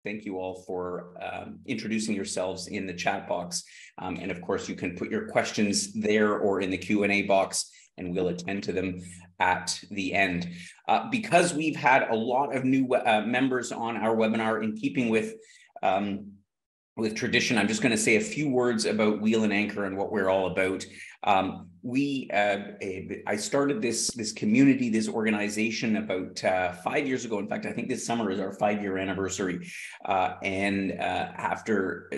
thank you all for introducing yourselves in the chat box. And of course, you can put your questions there or in the Q&A box, and we'll attend to them at the end. Because we've had a lot of new members on our webinar, in keeping with tradition, I'm just going to say a few words about Wheel and Anchor and what we're all about. I started this community, this organization about 5 years ago. In fact, I think this summer is our 5-year anniversary. After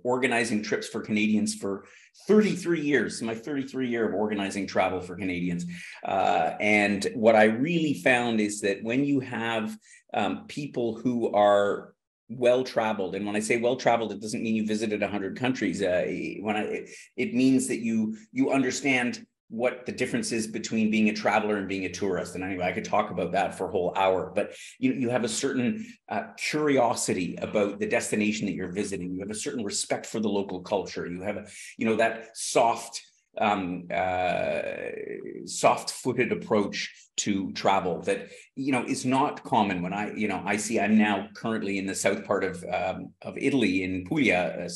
organizing trips for Canadians for 33 years, my 33rd year of organizing travel for Canadians. And what I really found is that when you have people who are well-traveled, and when I say well-traveled, it doesn't mean you visited 100 countries. It means that you understand what the difference is between being a traveler and being a tourist. And anyway, I could talk about that for a whole hour, but you have a certain curiosity about the destination that you're visiting. You have a certain respect for the local culture. You have that soft-footed approach to travel that is not common. When I see, I'm now currently in the south part of Italy, in Puglia,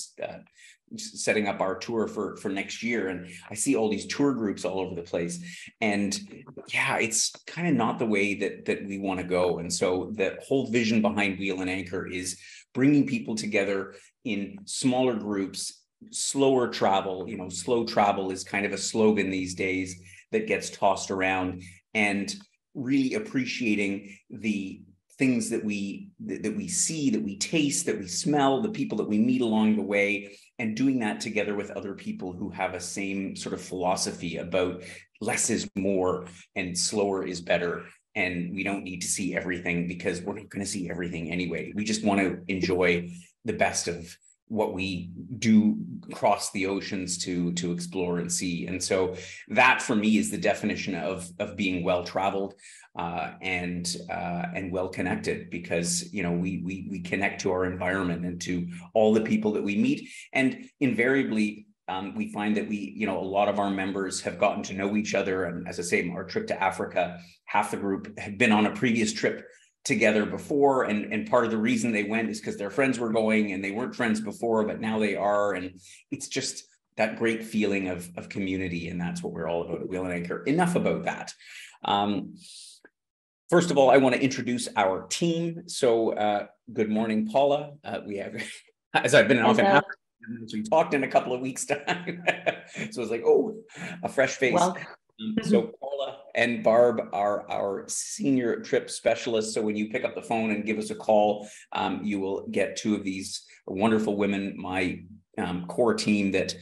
setting up our tour for next year, and I see all these tour groups all over the place, and yeah, it's kind of not the way that we want to go. And so the whole vision behind Wheel and Anchor is bringing people together in smaller groups. Slower travel, slow travel is kind of a slogan these days that gets tossed around, and really appreciating the things that we see, that we taste, that we smell, the people that we meet along the way, and doing that together with other people who have a same sort of philosophy about less is more and slower is better. And we don't need to see everything, because we're not going to see everything anyway. We just want to enjoy the best of what we do cross the oceans to explore and see. And so that for me is the definition of being well-traveled and well-connected, because we connect to our environment and to all the people that we meet. And invariably we find that a lot of our members have gotten to know each other. And as I say, our trip to Africa, half the group had been on a previous trip together before, and part of the reason they went is because their friends were going, and they weren't friends before, but now they are. And it's just that great feeling of community, and that's what we're all about at Wheel and Anchor. Enough about that. First of all, I want to introduce our team. So good morning, Paula. We have, as I've been off in Africa, we talked in a couple of weeks' time. So it's like, a fresh face. Well, so Paula and Barb are our senior trip specialists. So when you pick up the phone and give us a call, you will get two of these wonderful women, my core team, that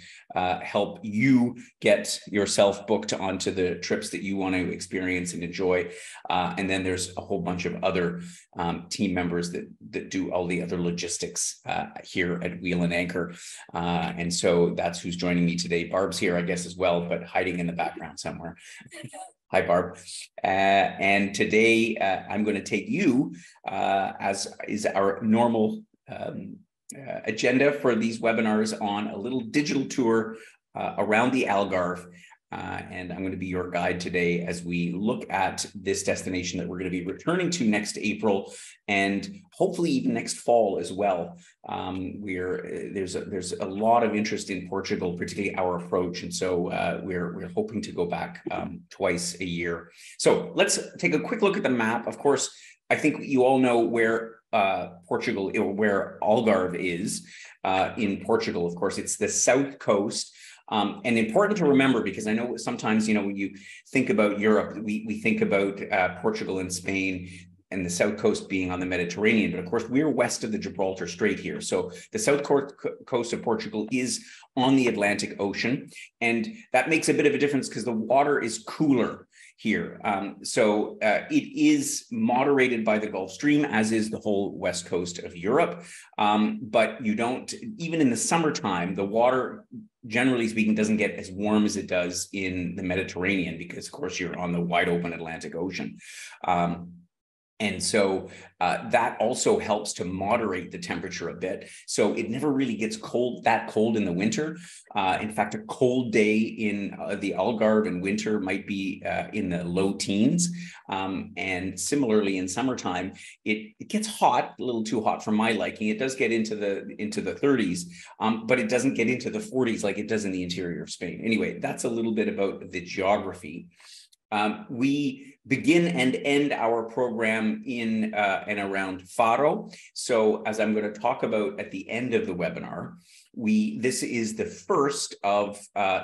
help you get yourself booked onto the trips that you want to experience and enjoy. And then there's a whole bunch of other team members that do all the other logistics here at Wheel and Anchor. And so that's who's joining me today. Barb's here, I guess, as well, but hiding in the background somewhere. Hi, Barb. And today I'm going to take you, as is our normal agenda for these webinars, on a little digital tour around the Algarve. And I'm going to be your guide today as we look at this destination that we're going to be returning to next April, and hopefully even next fall as well. There's a lot of interest in Portugal, particularly our approach, and so we're hoping to go back twice a year. So let's take a quick look at the map. Of course, I think you all know where Portugal, or where Algarve is in Portugal. Of course, it's the south coast. And important to remember, because I know sometimes, when you think about Europe, we think about Portugal and Spain and the south coast being on the Mediterranean. But of course, we're west of the Gibraltar Strait here. So the south coast of Portugal is on the Atlantic Ocean. And that makes a bit of a difference because the water is cooler here. So it is moderated by the Gulf Stream, as is the whole west coast of Europe. But you don't, even in the summertime, the water, generally speaking, doesn't get as warm as it does in the Mediterranean, because of course you're on the wide open Atlantic Ocean. And so that also helps to moderate the temperature a bit. So it never really gets that cold in the winter. In fact, a cold day in the Algarve in winter might be in the low teens. And similarly, in summertime, it gets hot, a little too hot for my liking. It does get into the 30s, but it doesn't get into the 40s like it does in the interior of Spain. Anyway, that's a little bit about the geography. We begin and end our program in and around Faro. So as I'm going to talk about at the end of the webinar, this is the first of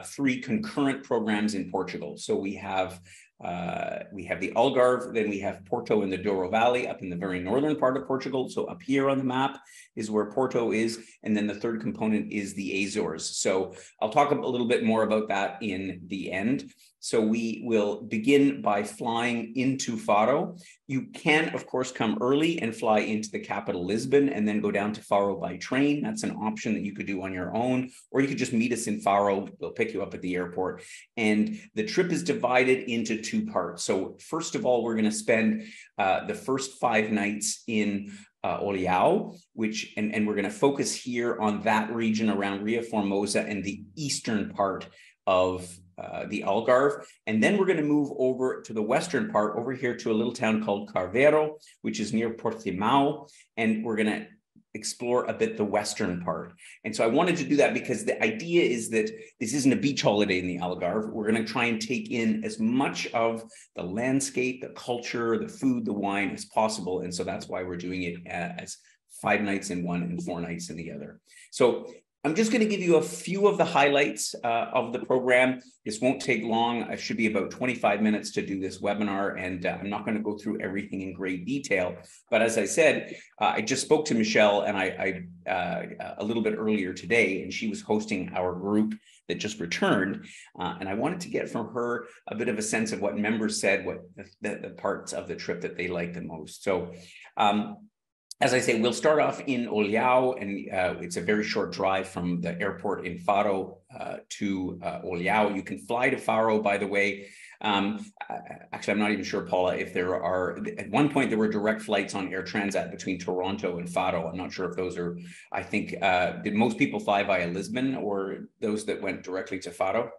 3 concurrent programs in Portugal. So we have the Algarve, then we have Porto in the Douro Valley up in the very northern part of Portugal. So up here on the map is where Porto is. And then the third component is the Azores. So I'll talk a little bit more about that in the end. So we will begin by flying into Faro. You can, of course, come early and fly into the capital, Lisbon, and then go down to Faro by train. That's an option that you could do on your own, or you could just meet us in Faro. We'll pick you up at the airport. And the trip is divided into 2 parts. So first of all, we're going to spend the first 5 nights in Olhão, and we're going to focus here on that region around Ria Formosa and the eastern part of the Algarve. And then we're going to move over to the western part, over here to a little town called Carveiro, which is near Portimão. And we're going to explore a bit the western part. And so I wanted to do that because the idea is that this isn't a beach holiday in the Algarve. We're going to try and take in as much of the landscape, the culture, the food, the wine as possible. And so that's why we're doing it as 5 nights in one and 4 nights in the other. So I'm just going to give you a few of the highlights of the program. This won't take long. It should be about 25 minutes to do this webinar, and I'm not going to go through everything in great detail. But as I said, I just spoke to Michelle and I a little bit earlier today, and she was hosting our group that just returned. And I wanted to get from her a bit of a sense of what members said, what the parts of the trip that they liked the most. So as I say, we'll start off in Olhão, and it's a very short drive from the airport in Faro to Olhão. You can fly to Faro, by the way. Actually, I'm not even sure, Paula, if there are, at one point there were direct flights on Air Transat between Toronto and Faro. I'm not sure if those are, I think, did most people fly via Lisbon or those that went directly to Faro?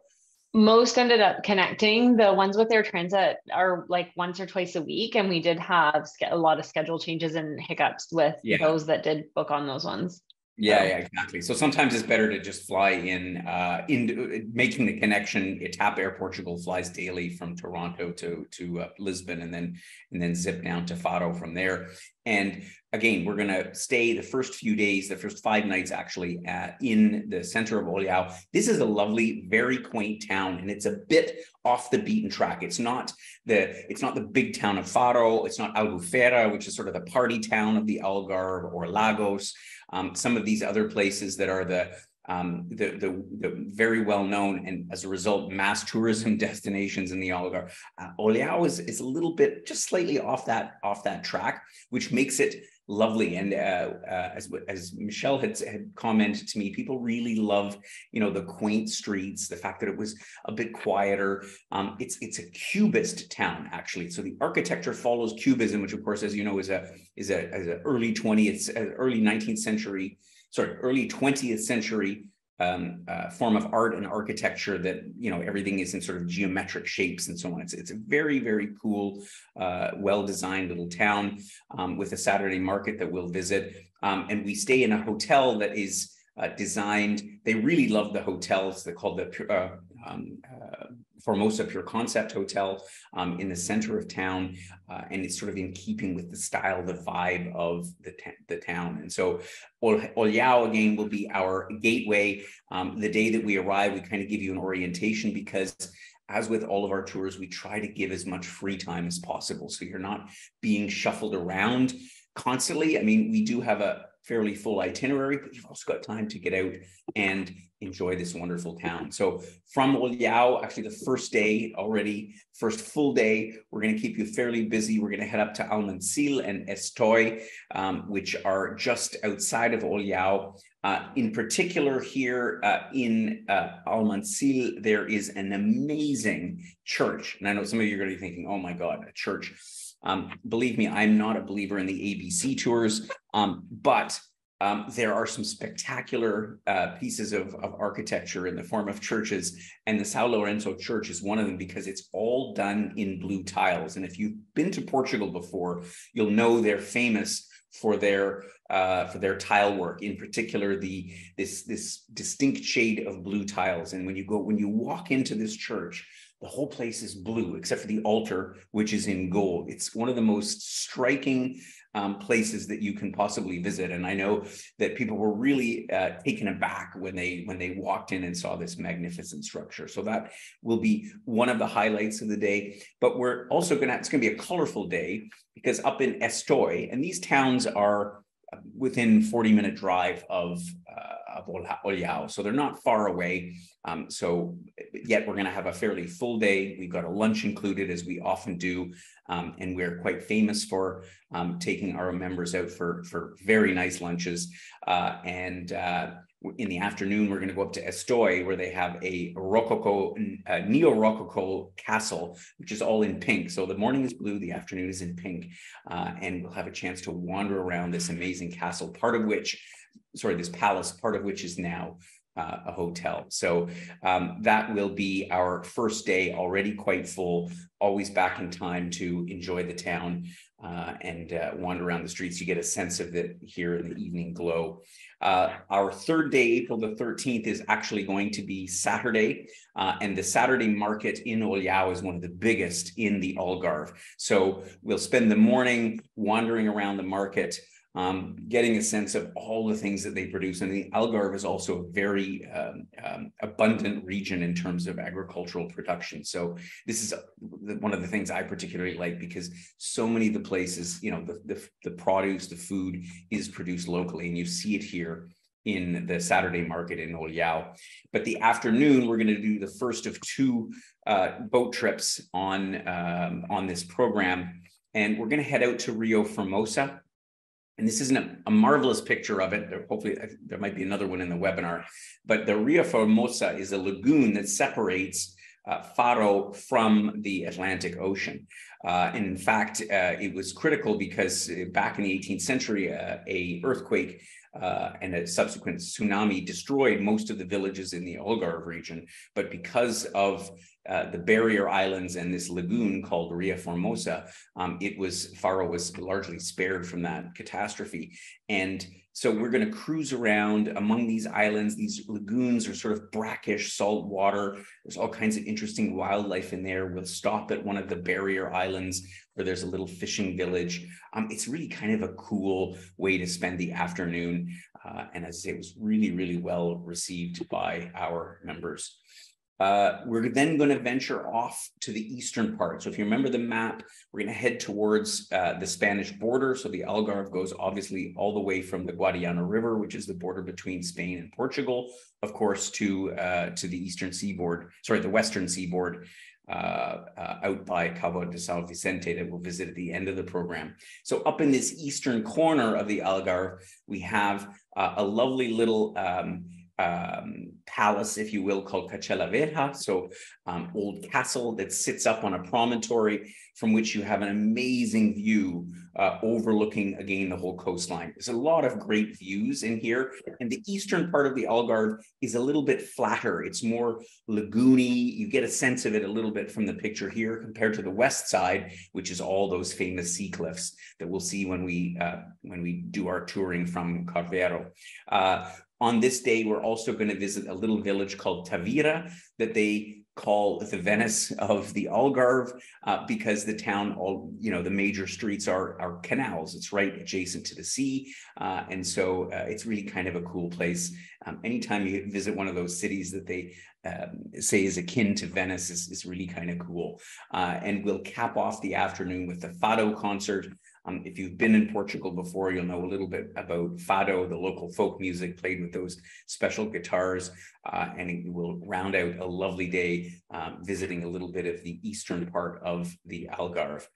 Most ended up connecting. The ones with Air Transat are like once or twice a week. And we did have a lot of schedule changes and hiccups with those that did book on those ones. Yeah, exactly. So sometimes it's better to just fly in making the connection. TAP Air Portugal flies daily from Toronto to Lisbon, and then zip down to Faro from there. And again, we're going to stay the first few days, the first 5 nights actually, in the center of Olhão. This is a lovely, very quaint town, and it's a bit off the beaten track. It's not the big town of Faro. It's not Albufeira, which is sort of the party town of the Algarve, or Lagos. Some of these other places that are the very well known and as a result mass tourism destinations in the Algarve. Olhão is a little bit just slightly off that track, which makes it lovely. And as Michelle had commented to me, people really love, the quaint streets, the fact that it was a bit quieter. It's a Cubist town, actually. So the architecture follows Cubism, which of course, as you know, is a early 19th century, early 20th century form of art and architecture that, everything is in sort of geometric shapes and so on. It's a very, very cool, well-designed little town with a Saturday market that we'll visit. And we stay in a hotel that is designed. They really love the hotels. They're called the Formosa Pure Concept Hotel in the center of town. And it's sort of in keeping with the style, the vibe of the town. And so Olhão, again, will be our gateway. The day that we arrive, we kind of give you an orientation because, as with all of our tours, we try to give as much free time as possible. So you're not being shuffled around constantly. I mean, we do have a fairly full itinerary, but you've also got time to get out and enjoy this wonderful town. So from Olhão, actually the first full day, we're going to keep you fairly busy. We're going to head up to Almancil and Estoy, which are just outside of Olhão. In particular here in Almancil, there is an amazing church. And I know some of you are going to be thinking, oh my God, a church. Believe me, I'm not a believer in the ABC tours, but there are some spectacular pieces of architecture in the form of churches, and the Sao Lourenço Church is one of them because it's all done in blue tiles. And if you've been to Portugal before, you'll know they're famous for their tile work, in particular this distinct shade of blue tiles. And when you walk into this church, the whole place is blue except for the altar, which is in gold. It's one of the most striking places that you can possibly visit. And I know that people were really taken aback when they walked in and saw this magnificent structure. So that will be one of the highlights of the day. But we're also it's going to be a colorful day, because up in Estoy, and these towns are within 40-minute drive of Olhão, so they're not far away. So yet we're going to have a fairly full day. We've got a lunch included, as we often do, and we're quite famous for taking our members out for very nice lunches. And in the afternoon, we're going to go up to Estoy, where they have a neo-Rococo castle, which is all in pink. So the morning is blue, the afternoon is in pink, and we'll have a chance to wander around this amazing castle, this palace, part of which is now a hotel. So that will be our first day, already quite full, always back in time to enjoy the town and wander around the streets. You get a sense of it here in the evening glow. Our third day, April the 13th, is actually going to be Saturday, and the Saturday market in Olhão is one of the biggest in the Algarve. So we'll spend the morning wandering around the market, getting a sense of all the things that they produce. And the Algarve is also a very abundant region in terms of agricultural production. So this is one of the things I particularly like, because so many of the places, the produce, the food is produced locally, and you see it here in the Saturday market in Olhão. But the afternoon, we're going to do the first of two boat trips on this program. And we're going to head out to Rio Formosa. And this isn't a marvelous picture of it. Hopefully there might be another one in the webinar, but the Rio Formosa is a lagoon that separates Faro from the Atlantic Ocean. And in fact, it was critical because back in the 18th century, a earthquake and a subsequent tsunami destroyed most of the villages in the Algarve region. But because of the barrier islands and this lagoon called Rio Formosa, Faro was largely spared from that catastrophe. And so we're going to cruise around among these islands. These lagoons are sort of brackish salt water. There's all kinds of interesting wildlife in there. We'll stop at one of the barrier islands where there's a little fishing village. It's really kind of a cool way to spend the afternoon. And as I say, it was really, really well received by our members. We're then going to venture off to the eastern part. So if you remember the map, we're going to head towards the Spanish border. So the Algarve goes obviously all the way from the Guadiana River, which is the border between Spain and Portugal, of course, to the eastern seaboard, the western seaboard, out by Cabo de São Vicente, that we'll visit at the end of the program. So up in this eastern corner of the Algarve, we have a lovely little palace, if you will, called Cachela Vieja. So old castle that sits up on a promontory from which you have an amazing view overlooking, again, the whole coastline. There's a lot of great views in here. And the eastern part of the Algarve is a little bit flatter. It's more lagoony. You get a sense of it a little bit from the picture here compared to the west side, which is all those famous sea cliffs that we'll see when we do our touring from Carveiro. On this day, we're also going to visit a little village called Tavira that they call the Venice of the Algarve, because the town, the major streets are canals. It's right adjacent to the sea. And so it's really kind of a cool place. Anytime you visit one of those cities that they say is akin to Venice is really kind of cool. And we'll cap off the afternoon with the Fado concert. If you've been in Portugal before, you'll know a little bit about Fado, the local folk music played with those special guitars, and it will round out a lovely day visiting a little bit of the eastern part of the Algarve.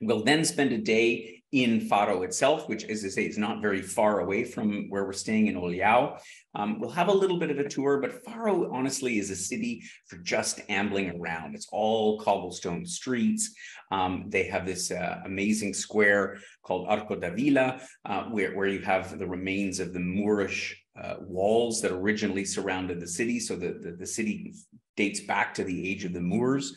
We'll then spend a day in Faro itself, which, as I say, is not very far away from where we're staying in Olhão. We'll have a little bit of a tour, but Faro, honestly, is a city for just ambling around. It's all cobblestone streets. They have this amazing square called Arco da Vila, where you have the remains of the Moorish walls that originally surrounded the city. So the city dates back to the age of the Moors.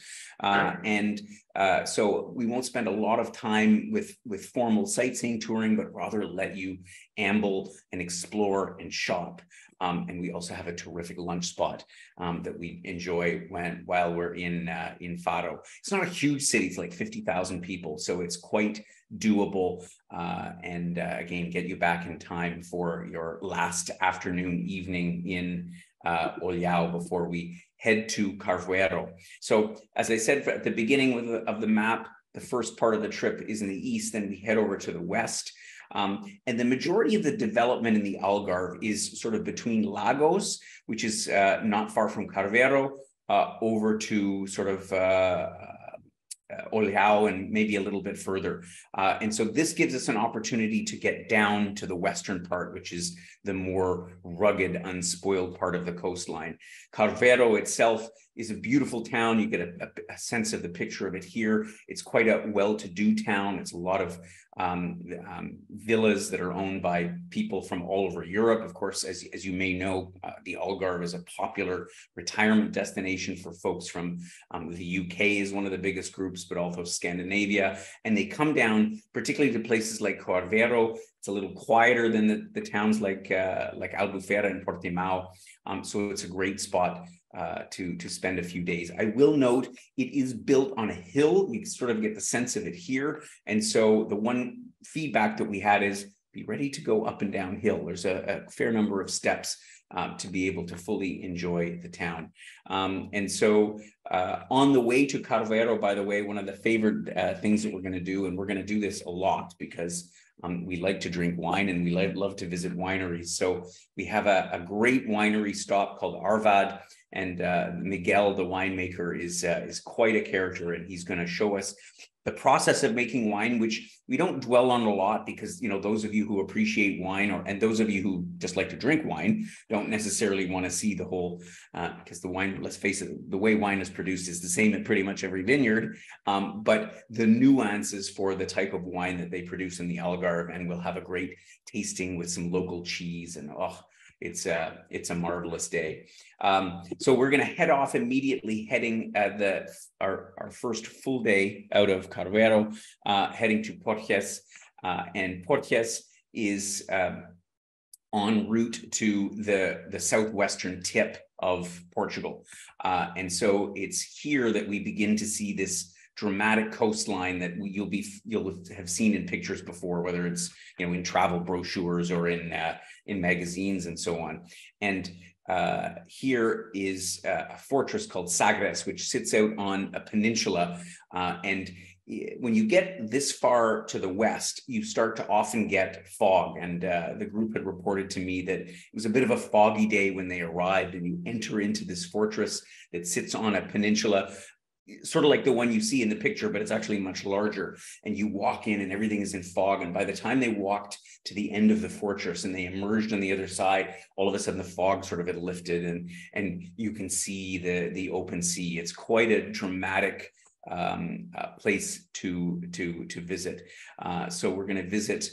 So we won't spend a lot of time with formal sightseeing touring, but rather let you amble and explore and shop. And we also have a terrific lunch spot that we enjoy while we're in Faro. It's not a huge city; it's like 50,000 people, so it's quite doable. And again, get you back in time for your last afternoon, evening in Olhão before we head to Carvoeiro. So, as I said at the beginning of the map, the first part of the trip is in the east, then we head over to the west. And the majority of the development in the Algarve is sort of between Lagos, which is not far from Carvoeiro, over to sort of Olhão and maybe a little bit further. And so this gives us an opportunity to get down to the western part, which is the more rugged, unspoiled part of the coastline. Carvoeiro itself is a beautiful town. You get a sense of the picture of it here. It's quite a well-to-do town. It's a lot of villas that are owned by people from all over Europe. Of course, as you may know, the Algarve is a popular retirement destination for folks from the UK is one of the biggest groups, but also Scandinavia. And they come down, particularly to places like Carvoeiro. It's a little quieter than the towns like Albufeira and Portimão. So it's a great spot to spend a few days. I will note it is built on a hill. You can sort of get the sense of it here. And so the one feedback that we had is be ready to go up and down hill. There's a fair number of steps to be able to fully enjoy the town. And so on the way to Carvoeiro, by the way, one of the favorite things that we're going to do, and we're going to do this a lot because we like to drink wine and we love to visit wineries. So we have a great winery stop called Arvad, and Miguel, the winemaker, is quite a character, and he's going to show us the process of making wine, which we don't dwell on a lot because, you know, those of you who appreciate wine and those of you who just like to drink wine don't necessarily want to see the whole, because the wine, let's face it, the way wine is produced is the same at pretty much every vineyard, but the nuances for the type of wine that they produce in the Algarve, and we'll have a great tasting with some local cheese, and it's a marvelous day. So we're going to head off immediately, heading our first full day out of Carvoeiro, heading to Portugues, and Portugues is en route to the southwestern tip of Portugal, and so it's here that we begin to see this dramatic coastline that you'll have seen in pictures before, whether it's, you know, in travel brochures or in magazines and so on. And here is a fortress called Sagres, which sits out on a peninsula. And when you get this far to the west, you start to often get fog. And the group had reported to me that it was a bit of a foggy day when they arrived, and you enter into this fortress that sits on a peninsula, sort of like the one you see in the picture, but it's actually much larger. And you walk in and everything is in fog. And by the time they walked to the end of the fortress and they emerged on the other side, all of a sudden the fog sort of had lifted, and you can see the open sea. It's quite a dramatic place to visit. So we're going to visit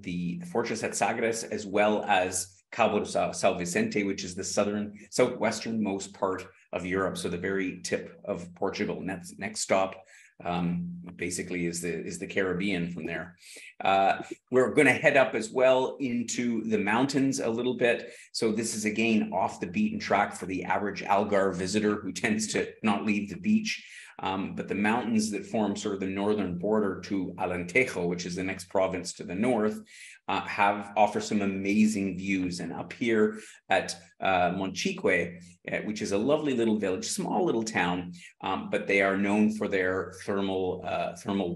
the fortress at Sagres, as well as Cabo de São Vicente, which is the southwesternmost part of Europe, so the very tip of Portugal. And that's next stop basically is the Caribbean from there. We're going to head up as well into the mountains a little bit. So this is again off the beaten track for the average Algarve visitor who tends to not leave the beach. But the mountains that form sort of the northern border to Alentejo, which is the next province to the north, offer some amazing views. And up here at Monchique, which is a lovely little village, small little town, but they are known for their thermal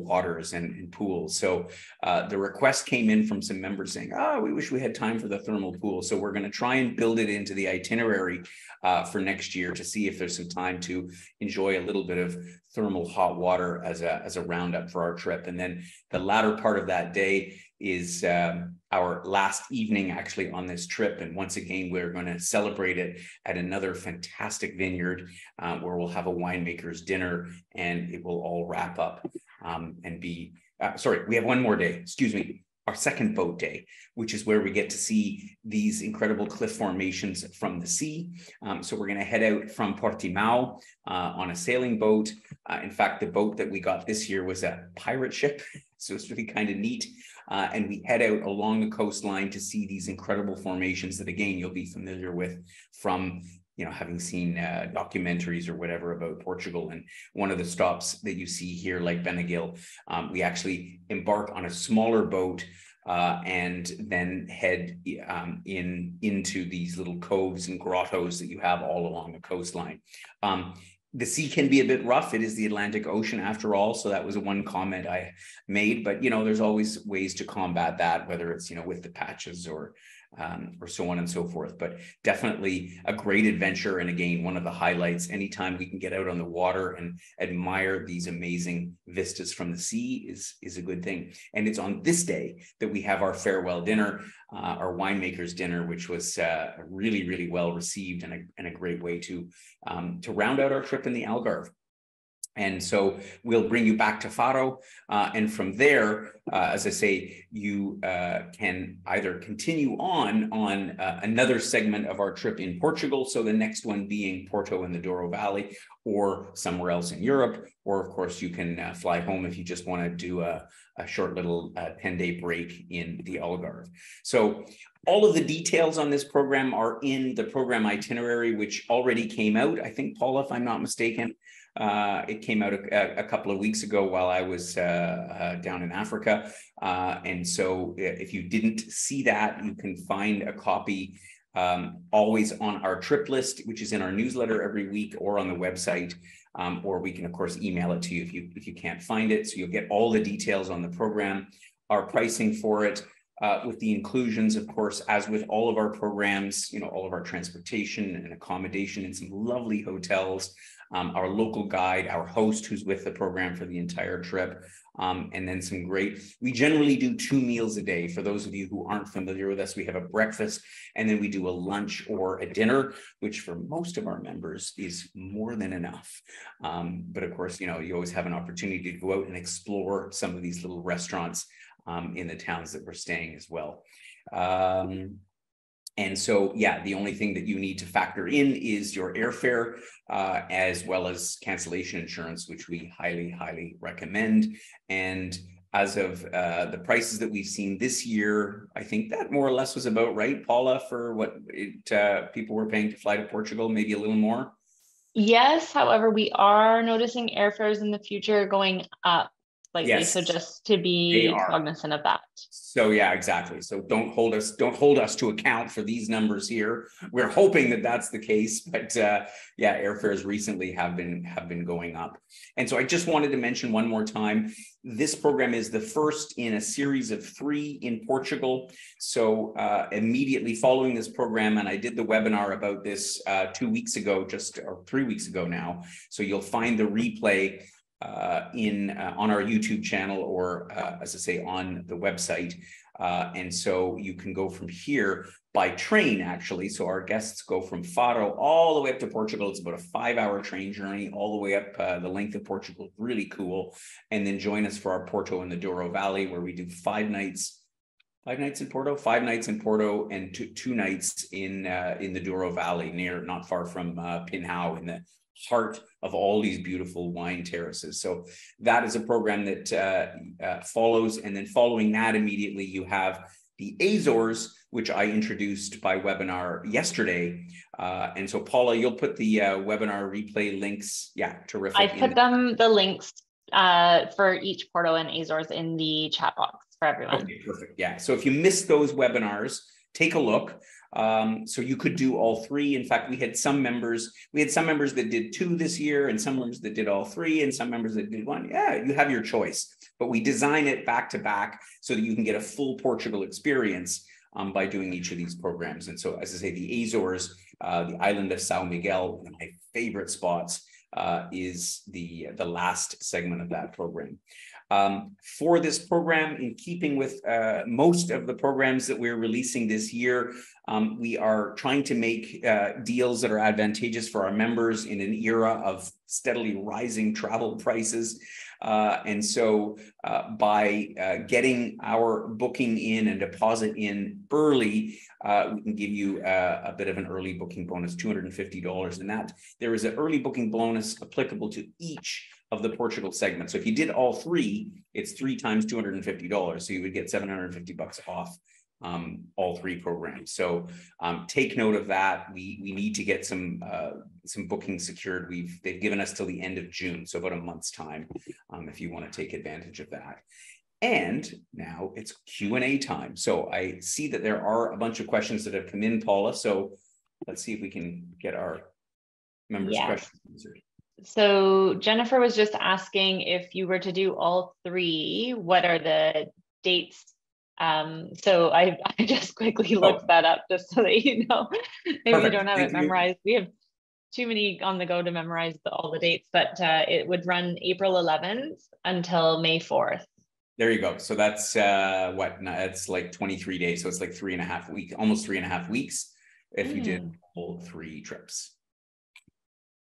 waters and pools. So the request came in from some members saying, we wish we had time for the thermal pool. So we're going to try and build it into the itinerary for next year to see if there's some time to enjoy a little bit of thermal hot water as a roundup for our trip. And then the latter part of that day is our last evening actually on this trip. And once again, we're going to celebrate it at another fantastic vineyard where we'll have a winemaker's dinner, and it will all wrap up and be, we have one more day, excuse me, our second boat day, which is where we get to see these incredible cliff formations from the sea. So we're going to head out from Portimao on a sailing boat. In fact, the boat that we got this year was a pirate ship. So it's really kind of neat. And we head out along the coastline to see these incredible formations that, again, you'll be familiar with from, having seen documentaries or whatever about Portugal. And one of the stops that you see here, like Benagil, we actually embark on a smaller boat and then head into these little coves and grottos that you have all along the coastline. The sea can be a bit rough. It is the Atlantic Ocean after all. So that was one comment I made, but there's always ways to combat that, whether it's, with the patches or so on and so forth. But definitely a great adventure. And again, one of the highlights, anytime we can get out on the water and admire these amazing vistas from the sea is a good thing. And it's on this day that we have our farewell dinner, our winemaker's dinner, which was really, really well received and a great way to round out our trip in the Algarve. And so we'll bring you back to Faro. And from there, as I say, you can either continue on another segment of our trip in Portugal. So the next one being Porto and the Douro Valley, or somewhere else in Europe. Or of course, you can fly home if you just want to do a short little 10-day break in the Algarve. So all of the details on this program are in the program itinerary, which already came out. I think, Paula, if I'm not mistaken, it came out a couple of weeks ago while I was down in Africa. And so if you didn't see that, you can find a copy always on our trip list, which is in our newsletter every week, or on the website. Or we can, of course, email it to you if you can't find it. So you'll get all the details on the program, our pricing for it, with the inclusions, of course, as with all of our programs, all of our transportation and accommodation in some lovely hotels, our local guide, our host who's with the program for the entire trip, and then some great, we generally do 2 meals a day. For those of you who aren't familiar with us, we have a breakfast, and then we do a lunch or a dinner, which for most of our members is more than enough. But of course, you always have an opportunity to go out and explore some of these little restaurants in the towns that we're staying as well. And so, yeah, the only thing that you need to factor in is your airfare, as well as cancellation insurance, which we highly, highly recommend. And as of the prices that we've seen this year, I think that more or less was about right, Paula, for what people were paying to fly to Portugal, maybe a little more. Yes, however, we are noticing airfares in the future going up slightly. Yes. So just to be cognizant of that. So yeah, exactly. So don't hold us to account for these numbers here. We're hoping that that's the case, but yeah, airfares recently have been going up. And so I just wanted to mention one more time, this program is the first in a series of 3 in Portugal. So immediately following this program, and I did the webinar about this 2 weeks ago, or 3 weeks ago now. So you'll find the replay on our YouTube channel, or as I say, on the website. And so you can go from here by train, actually. So our guests go from Faro all the way up to Portugal. It's about a 5-hour train journey all the way up the length of Portugal. Really cool. And then join us for our Porto and the Douro Valley, where we do 5 nights in Porto, and two nights in the Douro Valley, not far from Pinhao, in the heart of all these beautiful wine terraces. So that is a program that follows. And then following that, immediately you have the Azores, which I introduced by webinar yesterday. And so Paula, you'll put the webinar replay links. Yeah, terrific. I put the links for each Porto and Azores in the chat box. for everyone. Okay, perfect. Yeah. So if you missed those webinars, take a look. So you could do all three. In fact, we had some members that did 2 this year, and some members that did all 3, and some members that did 1. Yeah, you have your choice, but we design it back to back so that you can get a full Portugal experience by doing each of these programs. And so, as I say, the Azores, the island of São Miguel, one of my favorite spots, is the last segment of that program. For this program, in keeping with most of the programs that we're releasing this year, we are trying to make deals that are advantageous for our members in an era of steadily rising travel prices. And so by getting our booking in and deposit in early, we can give you a bit of an early booking bonus, $250. And that there is an early booking bonus applicable to each of the Portugal segments. So if you did all 3, it's 3 times $250. So you would get $750 off all 3 programs. So take note of that. We need to get some bookings secured. They've given us till the end of June, so about a month's time, if you want to take advantage of that. And now it's Q&A time. So I see that there are a bunch of questions that have come in, Paula. So let's see if we can get our members' questions answered. So Jennifer was just asking, if you were to do all 3, what are the dates? So I just quickly looked that up just so that you know. Maybe you don't have it memorized. We have too many on the go to memorize all the dates, but it would run April 11th until May 4th. There you go. So that's it's like 23 days. So it's like 3.5 weeks, almost 3.5 weeks if you did all 3 trips.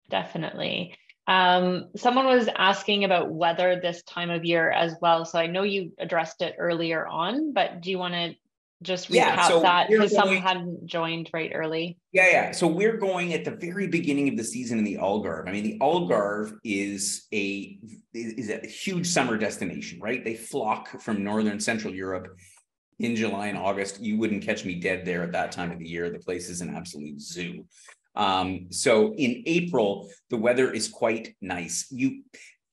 Definitely. Someone was asking about weather this time of year as well. So I know you addressed it earlier on, but do you want to just recap that because some hadn't joined right early? Yeah. So we're going at the very beginning of the season in the Algarve. I mean, the Algarve is a huge summer destination, right? They flock from northern Central Europe in July and August. You wouldn't catch me dead there at that time of the year. The place is an absolute zoo. So in April, the weather is quite nice.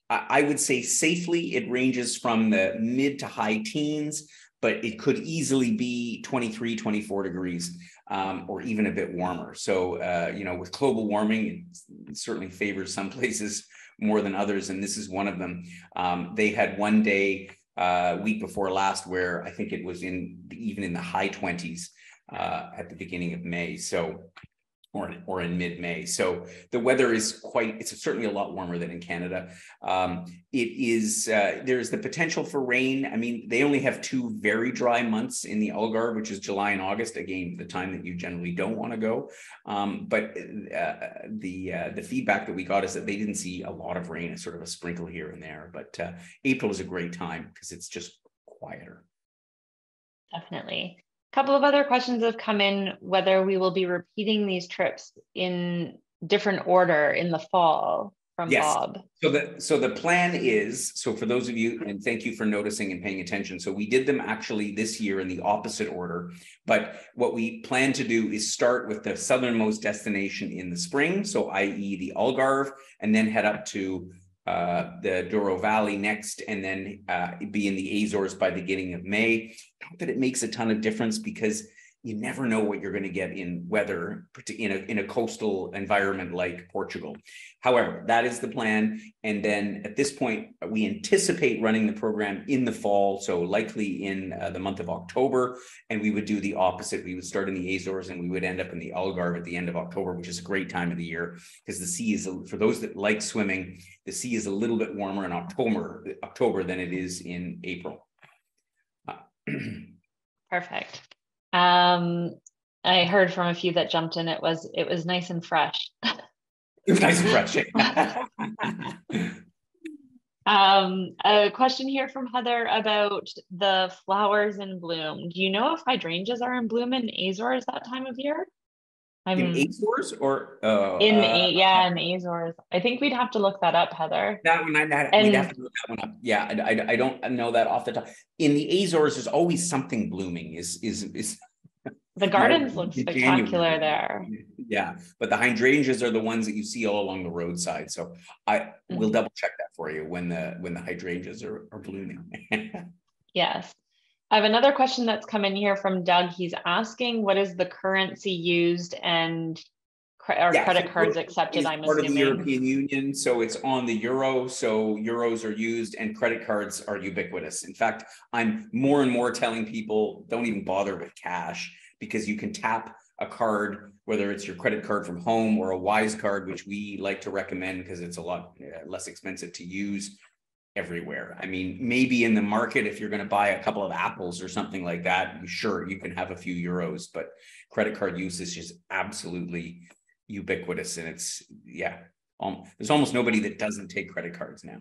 I would say safely, it ranges from the mid to high teens, but it could easily be 23, 24 degrees, or even a bit warmer. So, with global warming, it certainly favors some places more than others. And this is one of them. They had one day, week before last, where I think it was even in the high 20s at the beginning of May. So, or in mid-May. So the weather is it's certainly a lot warmer than in Canada. There's the potential for rain. I mean, they only have 2 very dry months in the Algarve, which is July and August, again, the time that you generally don't want to go. But the feedback that we got is that they didn't see a lot of rain, sort of a sprinkle here and there. But April is a great time because it's just quieter. Definitely. Couple of other questions have come in, whether we will be repeating these trips in different order in the fall from Bob. So the plan is, so for those of you, and thank you for noticing and paying attention. So we did them actually this year in the opposite order, but what we plan to do is start with the southernmost destination in the spring. So i.e. the Algarve, and then head up to the Douro Valley next, and then be in the Azores by the beginning of May. Not that it makes a ton of difference because you never know what you're going to get in weather in a coastal environment like Portugal. However, that is the plan. And then at this point, we anticipate running the program in the fall, so likely in the month of October. And we would do the opposite. We would start in the Azores and we would end up in the Algarve at the end of October, which is a great time of the year because the sea is, for those that like swimming, the sea is a little bit warmer in October than it is in April. Perfect. I heard from a few that jumped in. It was nice and fresh. It was nice and fresh. A question here from Heather about the flowers in bloom. Do you know if hydrangeas are in bloom in Azores that time of year? In Azores or in Azores. I think we'd have to look that up, Heather. We'd have to look that one up. Yeah, I don't know that off the top. In the Azores, there's always something blooming. Is the gardens look spectacular there. Yeah, but the hydrangeas are the ones that you see all along the roadside. So I will double check that for you when the hydrangeas are blooming. Yes. I have another question that's come in here from Doug. He's asking, what is the currency used and are Yeah, so credit cards accepted, is I'm part of the assuming? European Union, so it's on the euro. So euros are used, and credit cards are ubiquitous. In fact, I'm more and more telling people don't even bother with cash, because you can tap a card, whether it's your credit card from home or a Wise card, which we like to recommend because it's a lot less expensive to use, everywhere. I mean, maybe in the market, if you're going to buy a couple of apples or something like that, sure, you can have a few euros, but credit card use is just absolutely ubiquitous. And it's, yeah, there's almost nobody that doesn't take credit cards now.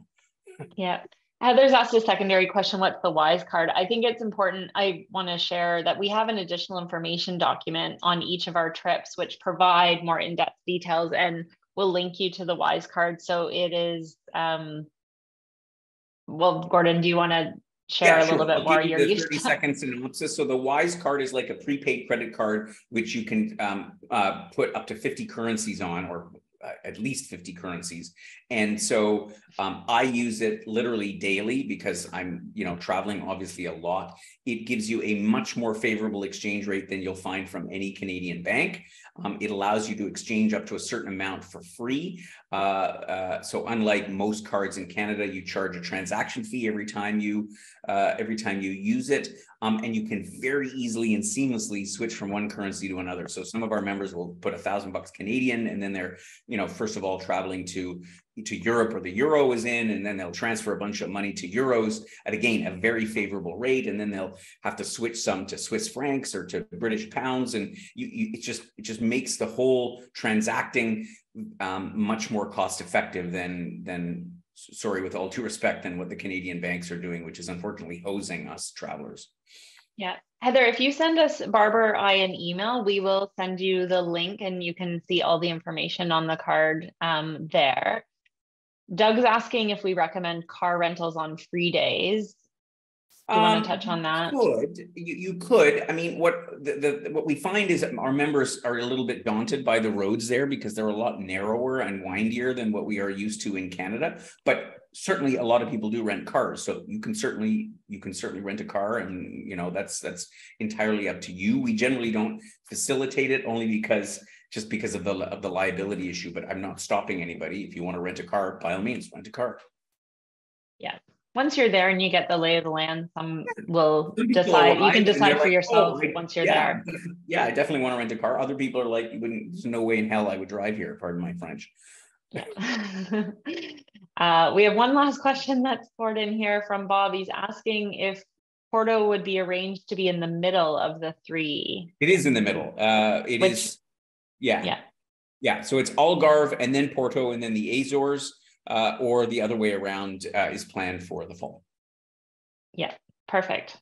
Yeah. Heather's asked a secondary question. What's the Wise card? I think it's important. I want to share that we have an additional information document on each of our trips, which provide more in-depth details, and we'll link you to the Wise card. So it is, well, Gordon, do you want to share a little bit I'll more? give you You're the used 30-second synopsis. So the Wise card is like a prepaid credit card, which you can put up to 50 currencies on, or at least 50 currencies. And so I use it literally daily because I'm, traveling obviously a lot. It gives you a much more favorable exchange rate than you'll find from any Canadian bank. It allows you to exchange up to a certain amount for free. So unlike most cards in Canada, you charge a transaction fee every time you use it. And you can very easily and seamlessly switch from one currency to another. So some of our members will put $1,000 Canadian, and then they're, first of all, traveling to Europe, or the euro is in, and then they'll transfer a bunch of money to euros at, again, a very favorable rate. And then they'll have to switch some to Swiss francs or to British pounds. And it just makes the whole transacting much more cost effective than, sorry, with all due respect, than what the Canadian banks are doing, which is unfortunately hosing us travelers. Yeah. Heather, if you send us, Barbara or I, an email, we will send you the link and you can see all the information on the card there. Doug's asking if we recommend car rentals on free days. Do you want to touch on that? You could. I mean, what we find is our members are a little bit daunted by the roads there, because they're a lot narrower and windier than what we are used to in Canada. But certainly, a lot of people do rent cars, so you can certainly rent a car, and that's entirely up to you. We generally don't facilitate it, only because of the liability issue. But I'm not stopping anybody. If you want to rent a car, by all means, rent a car. Yeah. Once you're there and you get the lay of the land, some will decide. You can decide for yourself once you're there. Yeah, I definitely want to rent a car. Other people are like, there's no way in hell I would drive here. Pardon my French. Yeah. We have one last question that's poured in here from Bob. He's asking if Porto would be arranged to be in the middle of the three. It is in the middle. Yeah. So it's Algarve, and then Porto, and then the Azores. Or the other way around is planned for the fall. Yeah, perfect.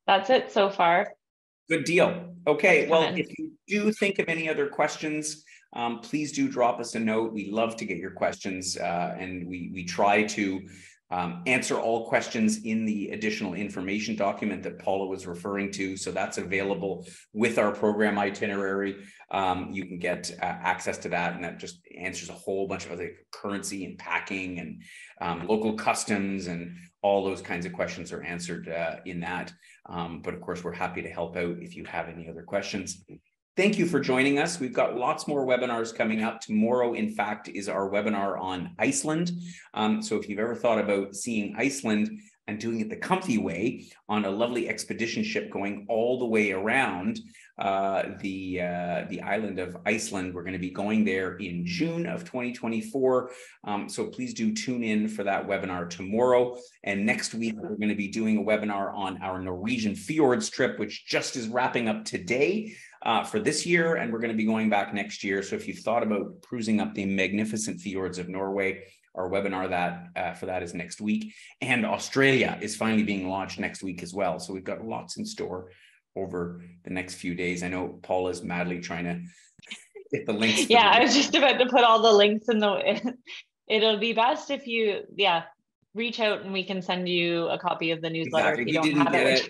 That's it so far. Good deal. Okay, well, if you do think of any other questions, please do drop us a note. We love to get your questions, and we try to answer all questions in the additional information document that Paula was referring to. So that's available with our program itinerary. You can get access to that, and that just answers a whole bunch of other currency and packing and local customs, and all those kinds of questions are answered in that. But of course, we're happy to help out if you have any other questions. Thank you for joining us. We've got lots more webinars coming up. Tomorrow, in fact, is our webinar on Iceland. So if you've ever thought about seeing Iceland and doing it the comfy way on a lovely expedition ship going all the way around the island of Iceland, we're going to be going there in June of 2024. So please do tune in for that webinar tomorrow. And next week, we're going to be doing a webinar on our Norwegian fjords trip, which just is wrapping up today. For this year, and we're going to be going back next year. So if you've thought about cruising up the magnificent fjords of Norway, our webinar for that is next week. And Australia is finally being launched next week as well. So we've got lots in store over the next few days. I know Paula's madly trying to get the links. Yeah, I was just about to put all the links in the. It'll be best if you, reach out and we can send you a copy of the newsletter if you don't have it.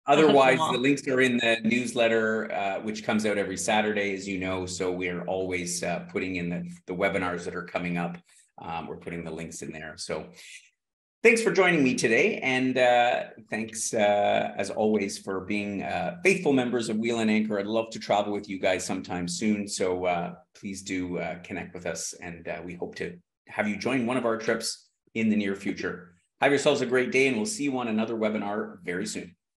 Otherwise, the links are in the newsletter, which comes out every Saturday, as you know. So we're always putting in the webinars that are coming up. We're putting the links in there. So thanks for joining me today. And thanks, as always, for being faithful members of Wheel and Anchor. I'd love to travel with you guys sometime soon. So please do connect with us. And we hope to have you join one of our trips in the near future. Have yourselves a great day, and we'll see you on another webinar very soon.